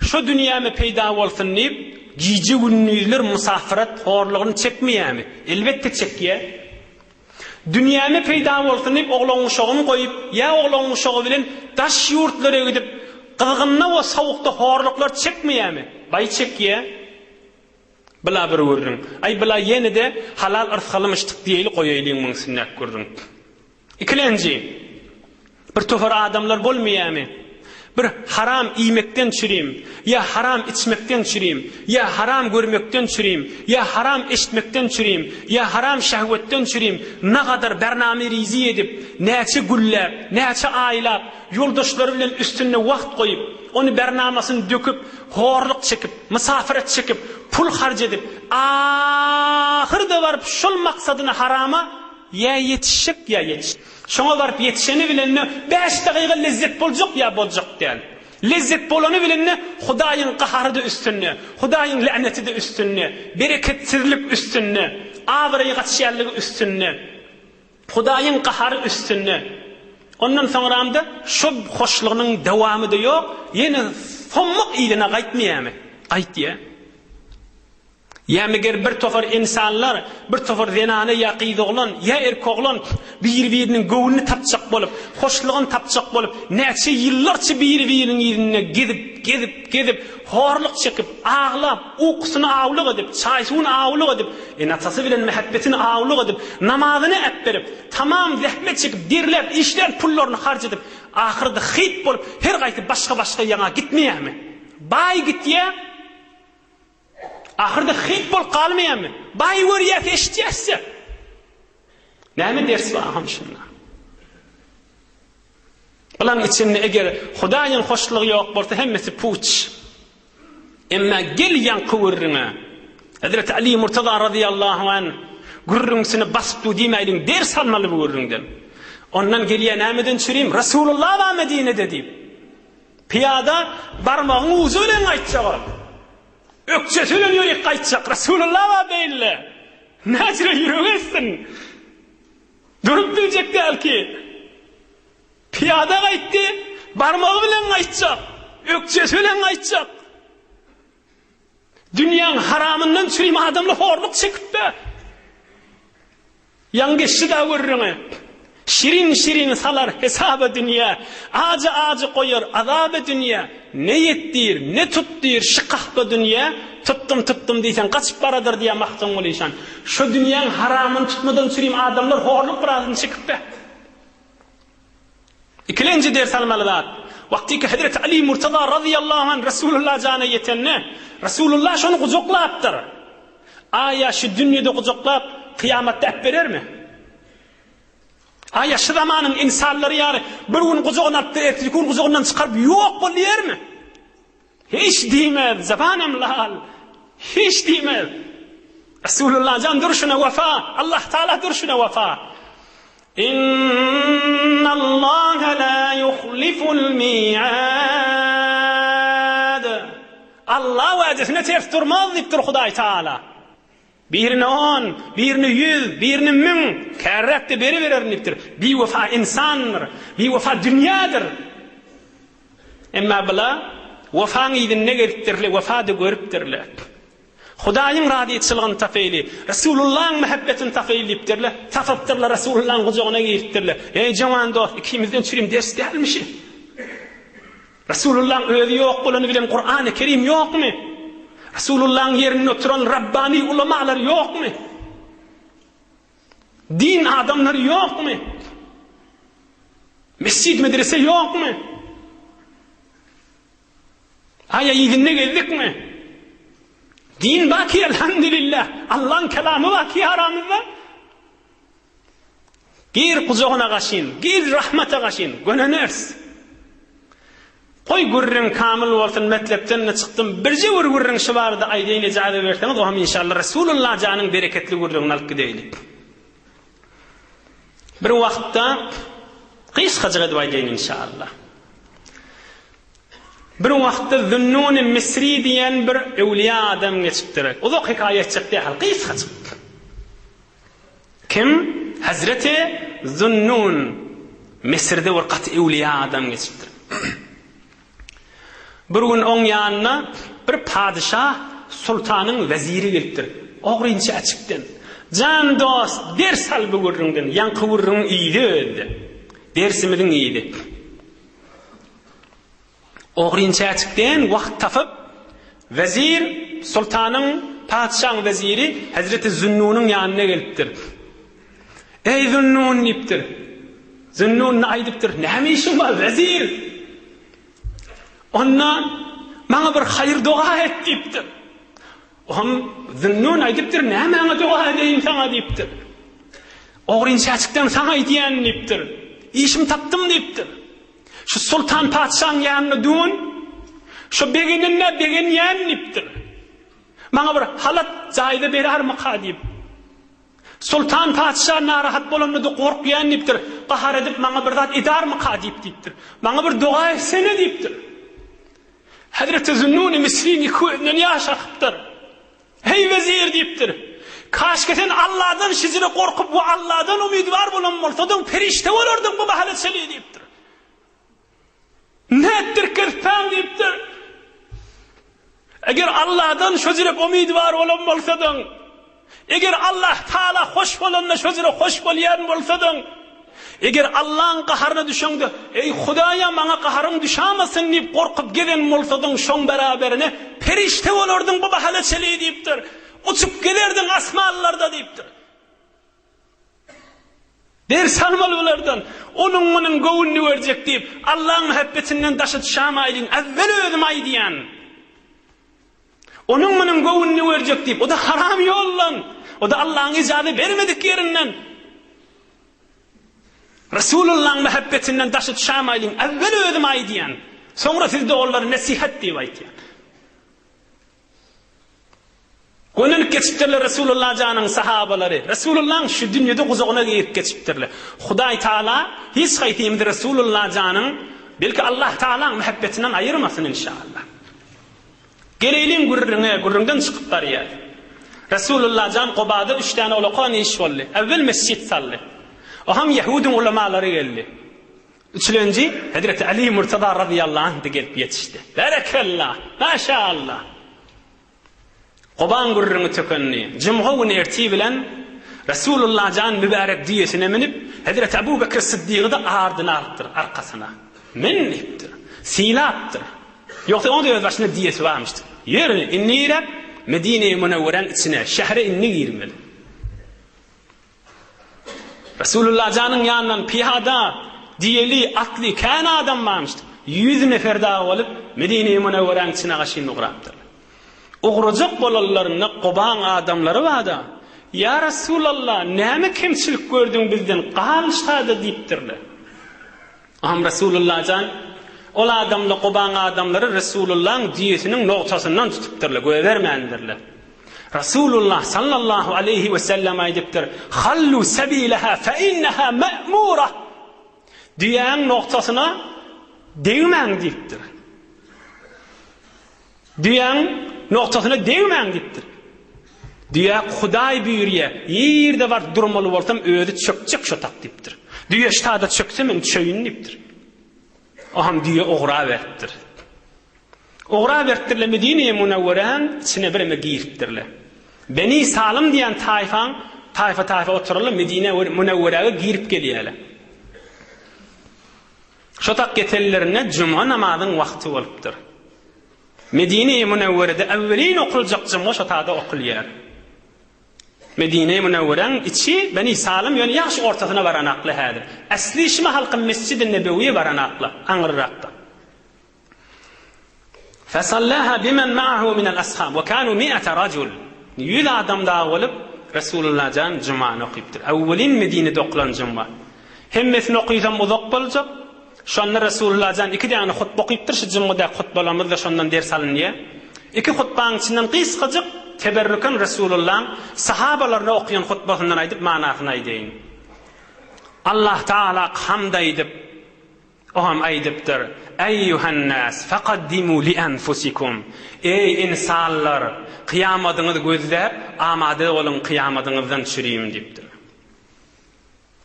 Şu dünýäme peýda bolsun diýip gije günler musafirat horlygyny çekmeýärmi? Elbetde çekýär. Dünýäme peýda bolsun diýip oglaň uşagyny goýup, ya oglaň uşagy bilen daş ýurtlara gidip qızgınna we sowukda horlyklar çekmeýärmi? Bay çekýär. Bila bir wurrun. Ay bila ýene-de halal ırfgalymyşdyk diýeli goýaýlyň muň sünnet gördüm. İkilenji bir tofar adamlar bolmaýarmy? Bir haram iýmekden çüreyim, ya haram içmekden çüreyim, ya haram görmekden çüreyim, ya haram eşitmekden çüreyim, ya haram şahwetten çüreyim. Nagadar bername rizi edip, näçe güller, näçe aýlap, ýoldaşlary bilen üstüne wagt goýup, onu bernamasyny döküp, horlyk çekip, musafiret çekip, pul harç edip, ahyrda barıp şol maksadyna harama ya yetişik ya yetiş. Şoňa barıp yetişeni bilenni 5 dagyga lezzet boljak ya boljak diýen. Lezzet bolany bilenni Hudaýyň qaharydy üstünni, Hudaýyň lanetidi üstünni, bereketsizlik üstünni, awry gatşýarlygy üstünni, Hudaýyň qahary üstünni. Ondan soňramda şu hoşlygynyň dawamy da ýok, ýene sommak ýylyna gaýtmaýarmy? Gaýtdy. Ya meger bir tofar insanlar, bir tofar zenane yaqydy oglan, ya erk oglan bir-biriniň göwnüni tapjak bolup, hoşlygyny tapjak bolup, näçe ýyllarça bir-biriniň ýerine gedip, horlyk çekip, ağlap, uykusyny awlyk edip, çaý suwuny awlyk edip, natasy bilen mehabbetini awlyk edip, namazyny etdirip, tamam zähmet çekip, derlep, işler pullaryny harç edip, ahyrda hyt bolup, her gaýty başga ýaňa gitmeýärmi? Bay gitýär. Ahırda hyt bol kalmaýarmy? Bay görýär eşitýärse. Näme ders bar hamşynda? Bulan içinde eger Hudaýyň hoşlugy ýok bolsa hemmesi puç. Emma gelýän kıwrryňa Hazrat Ali Murtaza radıyallahu anh gurrunsyny basyp diýmeýliň ders almaly bu gurrundan. Ondan gelýän nämeden çüreyim? Rasulullah we Medinede diýip. Piyada barmagyny uzy bilen aýtjak. Ökçesiyle yürek kaçacak Resulullah var beyle. Necre yürüyesin. Durup bilecek değil ki. Piyada kayıttı. Barmağı bile kaçacak. Ökçesiyle kaçacak. Dünyanın haramından çürüyüm adamla horluk çekip de. Yan geçti de vurrunu. Şirin şirin salar hesaba dünya, ağacı koyar azaba dünya. Ne yettir, ne tuttur şu kahpa dünya. Tuttum diysen kaçıp baradır diye mahzun olaysan. Şu dünyanın haramını tutmadan süreyim adamlar horluk birazını çıkıp be. İkilinci ders almalılar. Vaktiki Hazreti Ali Murtaza radıyallahu anh Resulullah cana yetenine. Resulullah şunu kucaklayıptır. Aya şu dünyada kucaklap kıyamette hep verir mi? Aya şu zamanın insanları yani bir gün kucağına attı, ertesi gün kucağından çıkarıp yok oluyor mu? Hiç demez. Zabanem lal. Hiç demez. Resulullah can duruşuna vefa. Allah Teala duruşuna vefa. İnna Allah la yuhliful mi'ad. Allah va'desine ters durmaz diptir Huday Teala. Birini 10, birini 100, birini 1000 kerrette beri verir diptir. Bir vefa insandır. Bir vefa dünyadır. Emma bula vefanı idin ne geriptirli, vefa da görüptirli. Hudaýyň radyçylgyny tafeýli, Resulullah'ın muhabbetini tafeýlipdirler, tapypdyrlar Resulullah'ın gujagyna giripdirler. Ey jaman dost, ikimizden çürüm ders gelmişi. Resulullah'ın özü yok bolany bilen Kur'an-ı Kerim ýokmy? Resulullah'ın yerine oturan Rabbani ulamalar ýokmy? Din adamları ýokmy? Mescid medrese ýokmy? Aya ýiginde geldikmi? Din baki elhamdülillah. Allah'ın kelamı baki haramızda. Gir kucağına kaşın, gir rahmete kaşın, göneners. Koy gürrün kamil olsun metlepten ne çıktım. Birce gürrün şu vardı aydayını cahil verseniz o ham inşallah Resulullah canın bereketli gürrün alıp gideyli. Bir vakitta kıyış kacık edip aydayını inşallah. Bir vakitte Zünnun Misri diyen bir evliya adam geçiptir. O da hikayet çıktı halkıyız kaçık. Kim? Hazreti Zünnun Misri'de bir kat evliya adam geçiptir. Bir gün on yanına bir padişah sultanın veziri geliptir. Oğruyunca açıktan. Can dost ders al bu gurrundan. Yankı gurrun iyiydi öldü. Dersimizin iyiydi. Oğruyunca açıktan vakt tapıp vezir sultanın padişahın veziri Hazreti Zünnun'un yanına geliptir. Ey Zünnun deyiptir. Zünnun ne aydiptir? Ne işin var vezir? Ona bana bir hayır dua et deyiptir. Oğam Zünnun aydiptir. Ne bana dua edeyim sana deyiptir. Oğruyunca açıktan sana diyen deyiptir. İşim taptım deyiptir. Şu sultan padişahın yanına dün şu beginine begin yan deyiptir. Bana bir halat zayda berar mı deyip. Sultan padişah narahat bolanıda korkuyan deyiptir. Qahar edip bana bir zat idar mı deyiptir. Bana bir dua etsene deyiptir. Hazreti Zünnun Misri'ni kuvvetini yaşakıptır. Hey vezir deyiptir. Kaşketen Allah'dan şizini korkup bu Allah'dan umidvar bulunmalsadın perişte olurdun bu mahaleseli deyiptir. Ne ettir kırpan deyiptir. Eğer Allah'dan şözürüp umidvar olunmalsadın, eğer Allah Teala hoş bolanla şözürüp hoş bolayan bolsadın, eğer Allah'ın qaharına düşündü, ey Hudaya bana qaharım düşamasın deyip korkup gelen bolsadın şon beraberine perişte olurdun bu mahaleseli deyiptir. Uçup gelerdin asmalılarda deyiptir. Ders almalılardan onun gövününü verecek deyip Allah'ın muhabbetinden taşı düşamaydın evvel ödüm ay diyen onun gövününü verecek deyip o da haram yollan o da Allah'ın icazı vermedik yerinden Resulullah'ın muhabbetinden taşı düşamaydın evvel ödüm ay diyen sonra siz de onları nasihat deyip aytiyen Gönül geçiptirler Resulullah canın sahabaları. Resulullah'ın şu dünyada kuzağına giyip geçiptirler. Huday Teala hiç haytiyimdir Resulullah canın belki Allah Teala'nın muhabbetinden ayırmasın inşallah. Geleylin gurrundan çıkıp bariyat. Resulullah can Quba'da 3 tane olaqan iş oldu. Evvel mescid sallı. O ham Yahudun ulamaları geldi. Üçüncü Hazreti Ali Murtaza radıyallahu anh da gelip yetişti. Berekallah. Maşallah. Qoban gurrunu tökönni, cımğavun erti bilen Resulullah can mübarek diyesine minip Hazreti Ebu Bekir Sıddık'ı da ardına alıptır, arkasına. Men deyiptir, silaptır. Yoksa onun da öz başına diyesi varmıştır. Yerini inniyirek Medine-i Münevveren içine, şehre inni girmeli. Resulullah canın yanından piyada, diyeli, atlı, kâna adam varmıştır. 100 nefer daha olup Medine-i Münevveren içine kaşıyını uğraptır. Uğracak bolallarına qoban adamları var da, ya Resulallah, näme kemçilik gördün bizden, qalıştadı deyiptirler. Aham Resulullah can, ol adamla qoban adamları Resulullah'ın diyetinin noktasından tutuptırlar, gövermendirler. Resulullah sallallahu aleyhi ve sellem aydıptır, hallu sebileha fe inneha me'mura. Diyen noktasına değmen deyiptir. Diyen noktasına değmen deyiptir. Diye Huday buyuruyor, yerde var durmalı olsam öğüdü çökecek şu tak deyiptir. Diye ştada çöksem ben çöyün deyiptir. Aham diye oğra verttir. Oğra verttirle Medine-i Münevveren içine birime giyirttirle. Beni Salim diyen tayfa otururlar Medine-i Münevvere'ye girip geliyorlar. Şu tak getirlerine cuma namazın vakti oluptur. Medine-i Münevvere'de evvelin okulacak cuma şu tada okuluyor. Medine-i Münevvere'nin içi Beni Salim yani yaş ortasına varan aklı hadir. Asli işime halkın Mescid-i Nebevi'ye varan aklı. Anırrakta. Fesallaha bimen ma'ahu minel ashab ve kanu 100 racul. 100 adam daha olup Resulullah can cuma'nı okuyuptur. Evvelin Medine'de okulan cuma. Hemmesini okuyacağım uzak olacak. Şu anda Resulullah can 2 tane hutba okuyuptur. Şu cuma'da hutbalarımızda şundan ders alınıyor. 2 hutbanın içinden kıskacık teberrüken Resulullah'ın sahabalarına okuyan hutbasından aydıp manasını aydeyin. Allah Teala hamd aydıp oham aydıptır. Eyyuhan nas faqaddimu li enfusikum. Ey insanlar, kıyamadığınızı gözlep amade olun kıyamadığınızdan çürüyüm deyiptir.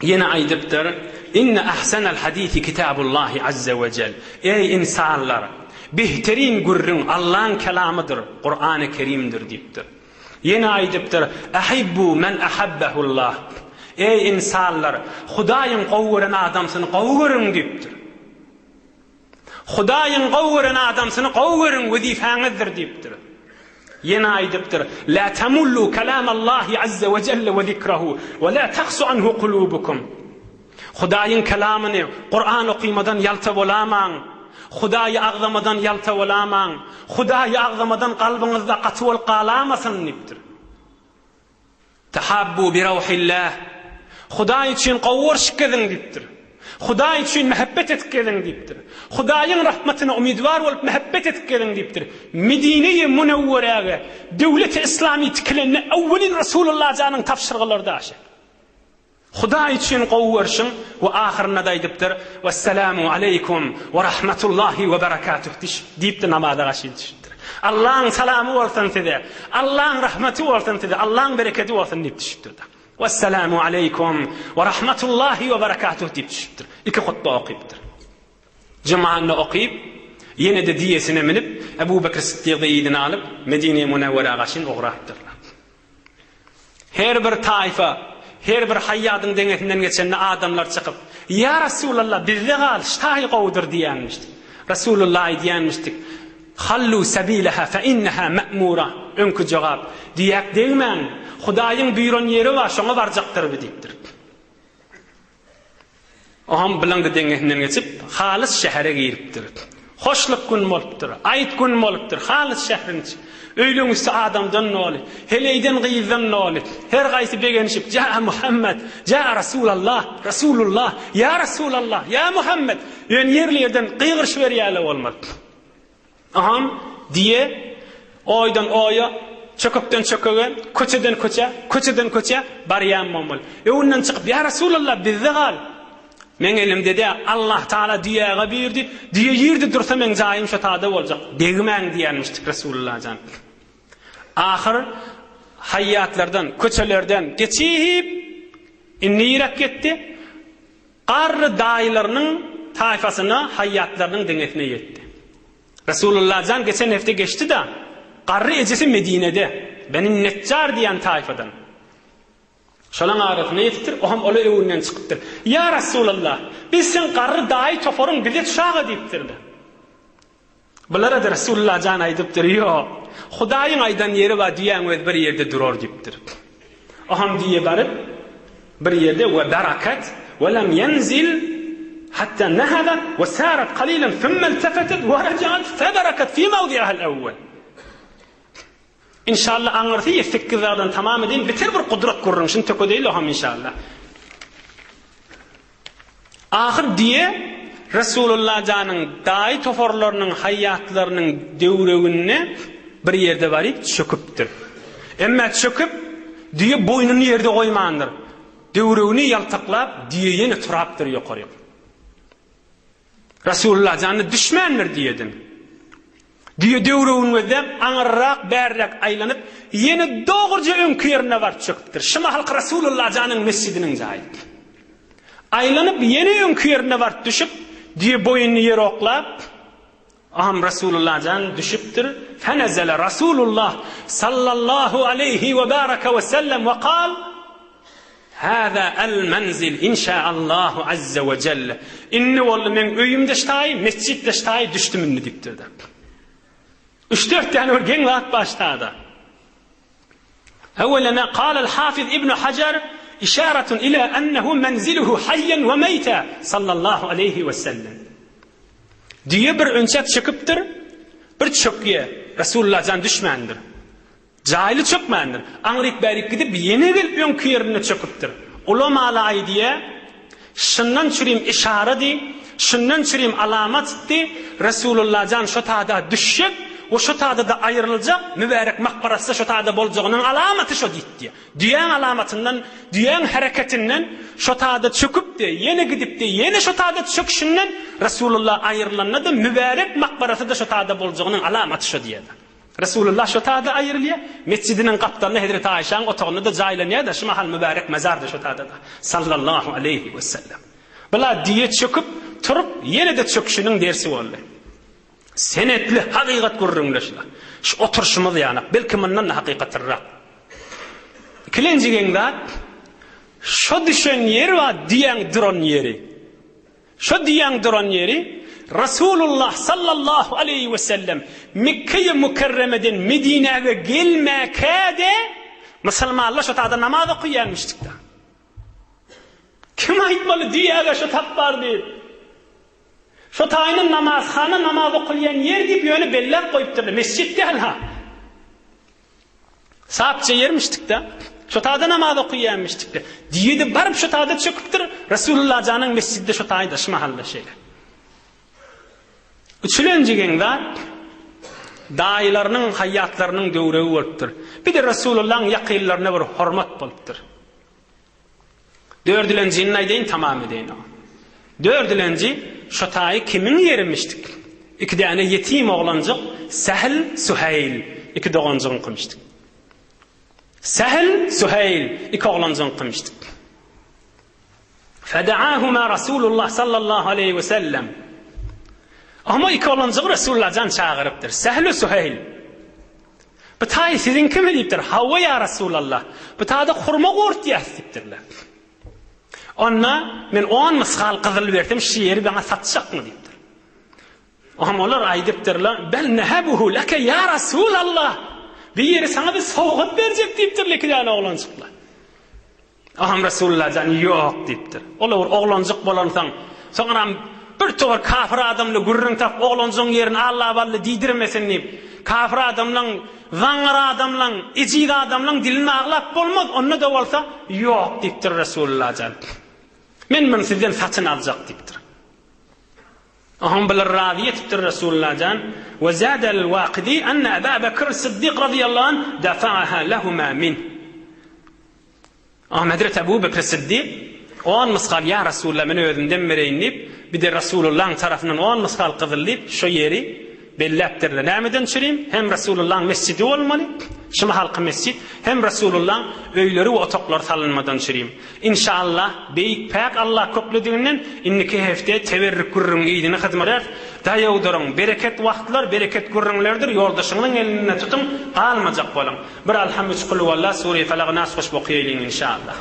Yine aydıptır. İnne ahsenel hadisi kitabullahi azze ve cel. Ey insanlar, behterin gurrun Allah'ın kelamıdır, Kur'an-ı Kerim'dir deyiptir. Yine aydıptır. Ahibbu men ahabbahullah. Ey insanlar, Hudayın qovvuran adamsını qovvurun deyiptir. Hudayın qovvuran adamsını qovvurun vazifenizdir deyiptir. Yine aydıptır. La tamullu kelamallahi azze ve celle ve zikrahu ve la taqsu anhu qulubukum. Hudayın kelamını Kur'an okuymadan yalta olaman. Hudayı ağlamadan yalta olaman. Hudayı ağlamadan kalbinizde katı ol qalamasın deyiptir. Tahabbu bi ruhillah. Huday için qovvur şikkedin deyiptir. Huday için mehabbet etkedin deyiptir. Hudayın rahmetine umidvar olup mehabbet etkedin deyiptir. Medine-i Münevvere'ye devlet-i İslami tiklenine evvelin Resulullah canın tafsirgılarda aşık. Huday için qovvurşun ve ahirine daydıptır. Vesselamu aleykum ve rahmetullahi ve berekatuh deyiptir namazda aşıktır. Allah'ın selamı olsun size. Allah'ın rahmeti olsun size. Allah'ın bereketi olsun deyip düşüktür. Vesselamu aleykum ve rahmetullahi ve berekatuh deyip düşüktür. 2 hutba okuyuptur. Cuma'nı okuyup yine de diyesine minip Ebu Bekir Sıddık'ı idine alıp Medine-i Münevvere'ye kaşın uğrattırlar. Her bir taifa, her bir hayyadın denetinden geçen adamlar çıkıp ya Resulallah bizde kal ştahi qovdur diyenmiştik. Resulullah diyenmiştik. Hallu sebileha fe inneha me'mura. Önkü cevap. Diyek değmen. Hudayın buyuran yeri var. Şuna varacaktır bir deyiptir. Oham bilangı dengetinden geçip halis şehre giriptir. Hoşluk gün moluptur. Ayet gün moluptur. Halis şehrin içi. Öylün üstü adamdan ne olur? Heleyden gıyızdan ne olur? Her gaysi begenişip Ca Muhammed, Ca Resulallah, Resulullah, Ya Resulallah, Ya Muhammed. Yani yerlerden kıygırış veriyeli olmalı. Aham diye oydan oya, çökökten çököge, köçeden köçe, köçeden köçe bariyam olmalı. Ondan çıkıp Ya Resulallah bizde kal. Men elimde de Allah Teala diyaga birdi. Diye yerde dursa men zayim şatada olacak. Degmen diyenmiştik Resulullah can. Ahir hayatlardan, köçelerden geçip inniyrak gitti. Qarr dayılarının tayfasına, hayatlarının denetine yetti. Resulullah can geçen hafta geçti de qarr ecesi Medine'de. Benim Neccar diyen tayfadan. Şolan arasına yetipdir, o ham ola öwünden çykypdyr. Ya Rasulullah, biz sen garry daý toporun bilet şaga diýipdirdi. Bulara da Rasulullah jan aýdypdyr, "Ýok, Hudaýyň aýdan ýeri bar diýen öz bir ýerde durar" diýipdir. O ham diýe barıp bir ýerde we barakat we lam yanzil hatta nahada we sarat qalilan thumma iltafatat we raja'at fa barakat fi mawdi'iha al-awwal. İnşallah aňyrty fikirlerden tamam edin, bitir bir kudret gurrun, şunu töködeýil o ham inşallah. Ahir diye Rasulullah janyň daý toforlarynyň hayatlarynyň döwregine bir ýerde baryp çöküpdir. Emma çöküp diye boynuny ýerde goýmandyr. Döwregini ýaltaklap diye ýene turapdyr ýokary. Rasulullah janyny düşmandyr diýedin. Diye döwregini wedip aňyrrak bärrak aýlanyp ýene dogurja öňkü ýerine barıp çöküpdir. Şuma halk Rasulullah janyň mescidiniň jaýy. Aýlanyp ýene öňkü ýerine barıp düşüp diye boynuny ýere oklap aham Rasulullah jan düşüpdir. Fenezele Rasulullah sallallahu aleyhi ve baraka ve sellem ve kal hâzâ el menzil inşaallahu azze ve celle. İnni bolly men öýümde ştaý, mescidde ştaý düşdümünni diýipdirdi. 3-4 tane örgen wagt başladı. Evvelena qala el-Hafiz İbn Hacer işaretun ila ennehu menziluhu hayyan ve meyta sallallahu aleyhi ve sellem. Diye bir önçet çıkıptır, bir çöküye Resulullah jan düşmandyr. Jahili çökmandyr. Aňryk bärik gidip ýene gelip öňkü ýerine çöküpdir. Ulamalar diye şundan çürüm işareti, şundan çürüm alamatdy. Resulullah jan şu taada düşüp o şu taada da ayrılacak, mübarek makbarası şu taada boljagynyň alamaty şu diýdi. Diýen alamatyndan, diýen hareketinden şu taada çöküpdi, ýene gidipdi, ýene şu taada çöküşinden Rasulullah ayrılanady, mübarek makbarası da şu taada boljagynyň alamaty şu diýdi. Rasulullah şu taada ayrılýar, mescidiniň gapdalyny Hazrat Aýşaň otagyny da jaýlanýar da şu mahal mübarek mezarda şu taada da sallallahu aleyhi ve sellem. Bula diýe çöküp turup ýene de çöküşiniň dersi boldy. Senetli hakikat gurrunlaşla. Şu oturuşumuz yani. Belki bundan da hakikatırrak. İkinciğinde şu düşen yer var diyen duran yeri. Şu diyen duran yeri Resulullah sallallahu aleyhi ve sellem Mekke-i Mükerreme'den Medine'ye gelmekade Müslümanlar şu taada namaz okuyanmıştık da. Kim aytmalı diye şu tapbar deyip şu taýynyň namazhana namaz okulayan yer diýip ýöne bellek goýupdyr. Mescidde ha. Saatça yermişdik de. Şu taýda namaz okuýanmışdyk de. Diýdi barıp şu taýda çöküpdir. Rasulullah janyň mescidde şu taýda şu mahalla şeýle. Üçüncüňde daýylarynyň hayatlarynyň döwregi bolupdyr. Bir de Rasulullah'ın yakynlaryna bir hormat bolupdyr. Dördülenjiň aýdaýyn tamam edeýin. Dördülenji şu taýy kimin yerimişdik? İki tane yetim oglanjyk Sahl, Suhayl iki doganjygyň kymyşdyk. Sahl, Suhayl iki oglanjygyň kymyşdyk. Feda'ahuma Rasulullah sallallahu aleyhi ve sellem. Ama iki oglanjyk Rasulullah jan çağırıpdyr. Sahl ve Suhayl. Bu taýy sizin kim diýipdir? Hawa ya Rasulullah. Bu taýda hurma gort diýipdirler. Onna men 10 misal gyzyl berdim, şu ýeri bana satjakmy diýipdir. Aham olar aýdypdyrlar, "Bel nahabuhu laka ya Rasulullah." Bir ýeri sana bir sowgat berjek diýipdirler ki ýa oglanjyklar. Aham Rasulullah jan ýok diýipdir. Olar oglanjyk bolansaň, soňra bir towar kafir adamly gurrun tap oglanjyň ýerini Allah bally diýdirmesin diýip, kafir adamlaň, zaňar adamlaň, ejid adamlaň dilini aglap bolmaz, onna da bolsa ýok diýipdir Rasulullah jan. Men men sizden satın alacak diýipdir. Aham bilir razi etipdir Rasulullah jan. Ve zadal waqidi anna Abu Bakr Siddiq radiyallahu anh dafa'aha lahuma min. Ahmed Abu Bakr Siddiq 10 misqal ya Rasulullah meni özümden bereýin diýip, bir de Rasulullah'ın tarafından 10 misqal gyzylyp şu ýeri belläpdirler. Nämeden çüreyim? Hem Rasulullah'ın mescidi bolmaly, şumy halky mescid, hem Rasulullah'ın öýleri we otaklary salınmadan çüreyim. İnşallah beýik pak Allah köplediginden inniki hefte teberrük gurrun ýygyny hyzmat daýawdyryň. Bereket wagtlar, bereket gurrunlardyr. Ýoldaşyňyň eline tutun, almajak bolan. Bir alhamdulillah, Sure Falaq Nas hoş okuýaýyn inşallah.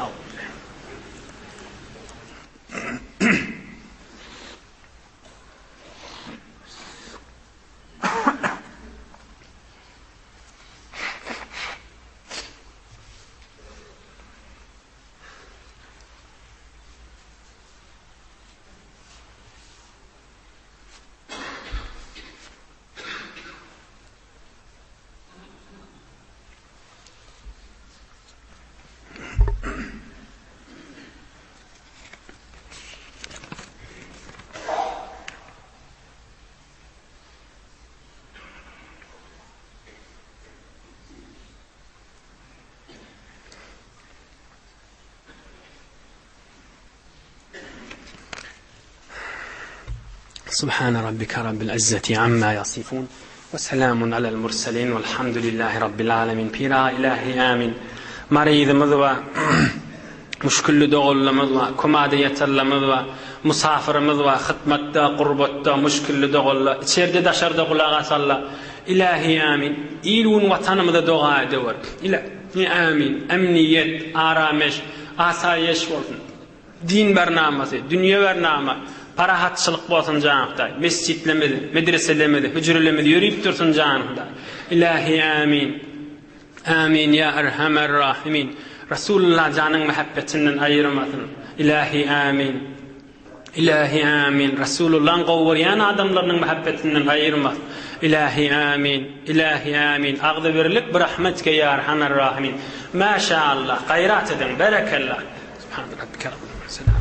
سبحان ربك رب العزة عما يصفون وسلام على المرسلين والحمد لله رب العالمين. بيرا إلهي آمين. مريض مضوى مشكل دغل مضوى كمادية مضوى مسافر مضوى خدمة قربة مشكل دغل شرد دشر دغل غسل إلهي آمين. إيلون وطن مضى دغا دور إلهي آمين. أمنية آرامش آسايش دين برنامج دنيا برنامج parahatçılık bolsun janaqday mescitlemedi medreselemedi hücrelemedi yürüyüp dursun janaqday. İlahi amin. Amin ya erhamer rahimin. Resulullah canın muhabbetinden ayırmasın. İlahi amin. İlahi amin. Resulullah'ın qowuryan adamlarının muhabbetinden ayırmasın. İlahi amin. İlahi amin. Ağdı verilip bir rahmetke ya erhamer rahimin. Maşallah gayrat edin berekallah. Subhan rabbike rabbil